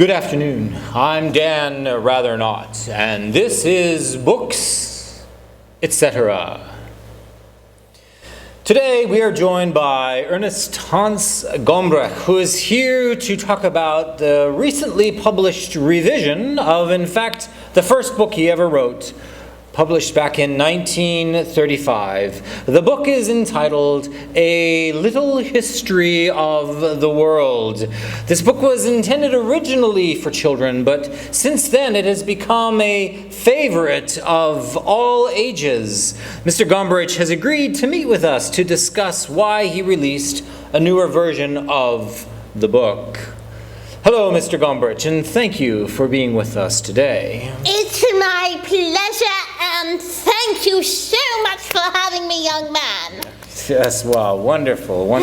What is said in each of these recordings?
Good afternoon. I'm Dan Rather Not, and this is Books, etc. Today we are joined by Ernest Hans Gombrich, who is here to talk about the recently published revision of, in fact, the first book he ever wrote, published back in 1935. The book is entitled A Little History of the World. This book was intended originally for children, but since then it has become a favorite of all ages. Mr. Gombrich has agreed to meet with us to discuss why he released a newer version of the book. Hello, Mr. Gombrich, and thank you for being with us today. It's my pleasure, and thank you so much for having me, young man. Yes, wow, wonderful. Well,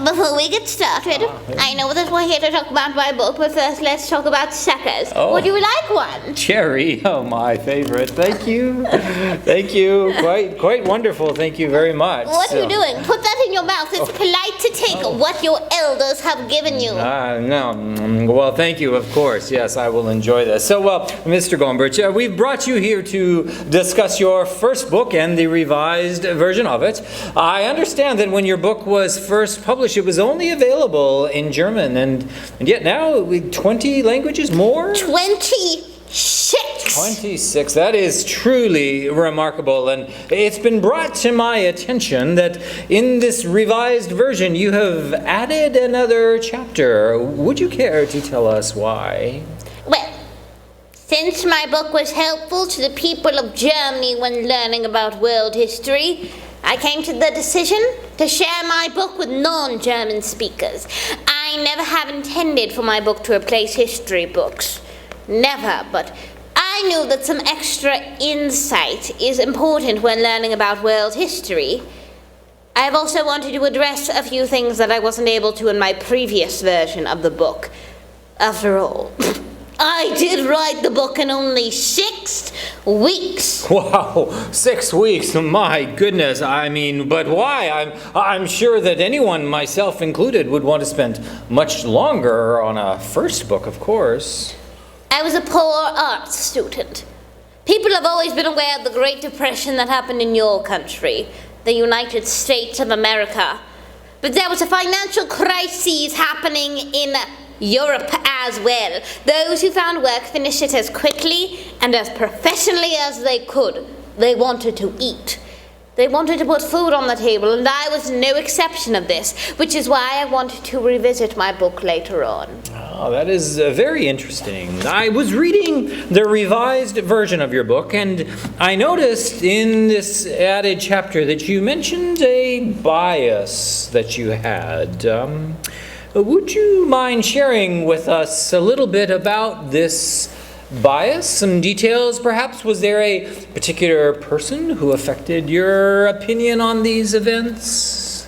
before we get started, I know that we're here to talk about my book, but first let's talk about suckers. Oh. Would you like one? Cherry, oh, my favorite. Thank you. Thank you. Quite wonderful. Thank you very much. What are you doing? Put that in your mouth. It's polite to take what your elders have given you. No. Well, thank you, of course. Yes, I will enjoy this. So, Mr. Gombrich, we've brought you here to discuss your first book and the revised version of it. I understand that when your book was first published, it was only available in German, and yet now 20 languages more? 26. 26. That is truly remarkable, and it's been brought to my attention that in this revised version you have added another chapter. Would you care to tell us why? Well, since my book was helpful to the people of Germany when learning about world history, I came to the decision to share my book with non-German speakers. I never have intended for my book to replace history books. Never, but I knew that some extra insight is important when learning about world history. I've also wanted to address a few things that I wasn't able to in my previous version of the book. After all, I did write the book in only 6 weeks. Wow, 6 weeks, my goodness. I mean, but why? I'm sure that anyone, myself included, would want to spend much longer on a first book, of course. I was a poor art student. People have always been aware of the Great Depression that happened in your country, the United States of America. But there was a financial crisis happening in Europe as well. Those who found work finished it as quickly and as professionally as they could. They wanted to eat. They wanted to put food on the table, and I was no exception of this, which is why I wanted to revisit my book later on. Oh, that is very interesting. I was reading the revised version of your book, and I noticed in this added chapter that you mentioned a bias that you had. Would you mind sharing with us a little bit about this bias? Some details, perhaps? Was there a particular person who affected your opinion on these events?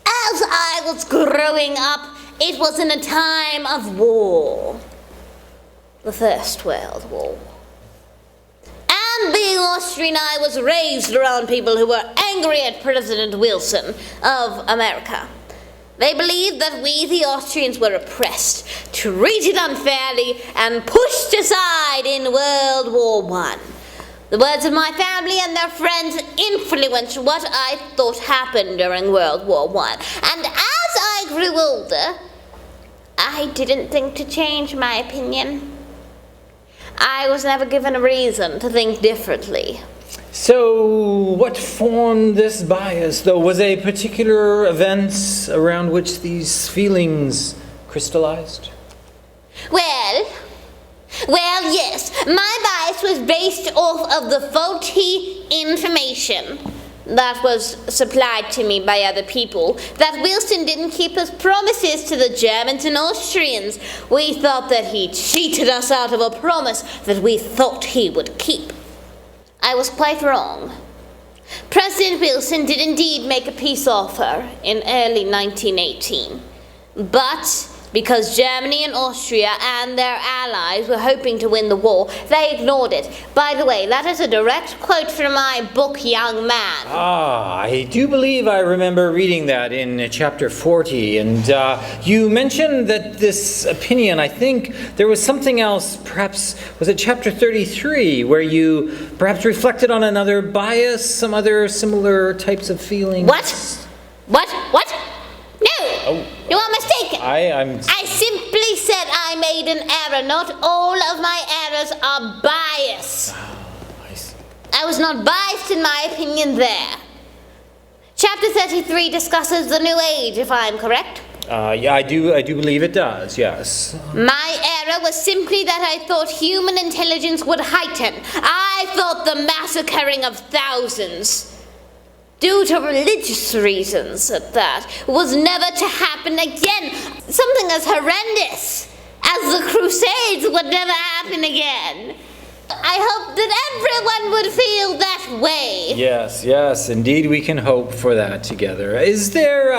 As I was growing up, it was in a time of war. The First World War. And being Austrian, I was raised around people who were angry at President Wilson of America. They believed that we, the Austrians, were oppressed, treated unfairly, and pushed aside in World War I. The words of my family and their friends influenced what I thought happened during World War I. And as I grew older, I didn't think to change my opinion. I was never given a reason to think differently. So, what formed this bias, though? Was a particular events around which these feelings crystallized? Well, yes. My bias was based off of the faulty information that was supplied to me by other people, that Wilson didn't keep his promises to the Germans and Austrians. We thought that he cheated us out of a promise that we thought he would keep. I was quite wrong. President Wilson did indeed make a peace offer in early 1918, but Because Germany and Austria and their allies were hoping to win the war, they ignored it. By the way, that is a direct quote from my book, Young Man. Ah, I do believe I remember reading that in chapter 40. And you mentioned that this opinion, I think there was something else, perhaps, was it chapter 33, where you perhaps reflected on another bias, some other similar types of feelings? What? No! You are mistaken. I simply said I made an error. Not all of my errors are bias. I see. I was not biased in my opinion there. Chapter 33 discusses the New Age, if I'm correct. Yeah, I do believe it does, yes. My error was simply that I thought human intelligence would heighten. I thought the massacring of thousands, due to religious reasons at that, was never to happen again. Something as horrendous as the Crusades would never happen again. I hope that everyone would feel that way. Yes, indeed we can hope for that together. Is there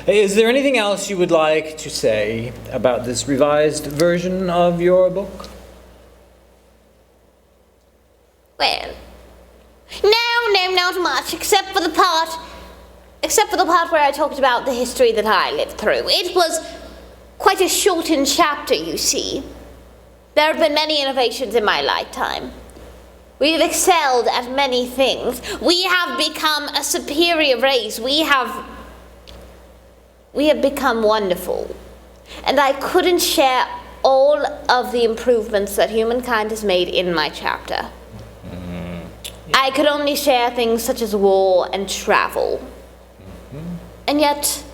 anything else you would like to say about this revised version of your book? Well, no, not much, except for the part where I talked about the history that I lived through. It was quite a shortened chapter, you see. There have been many innovations in my lifetime. We have excelled at many things. We have become a superior race. We have become wonderful. And I couldn't share all of the improvements that humankind has made in my chapter. I could only share things such as war and travel. And yet,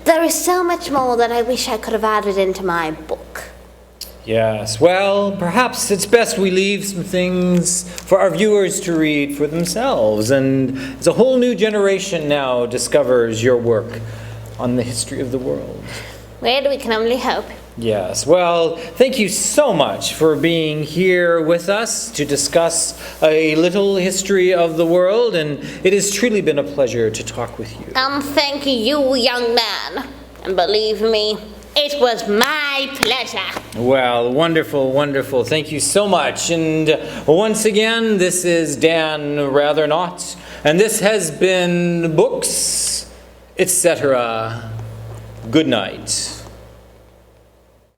there is so much more that I wish I could have added into my book. Yes, well, perhaps it's best we leave some things for our viewers to read for themselves. And as a whole new generation now discovers your work on the history of the world. Well, we can only hope. Yes, well, thank you so much for being here with us to discuss a little history of the world, and it has truly been a pleasure to talk with you. Thank you, young man. And believe me, it was my pleasure. Well, wonderful. Thank you so much. And once again, this is Dan Rathernot, and this has been Books, etc. Good night.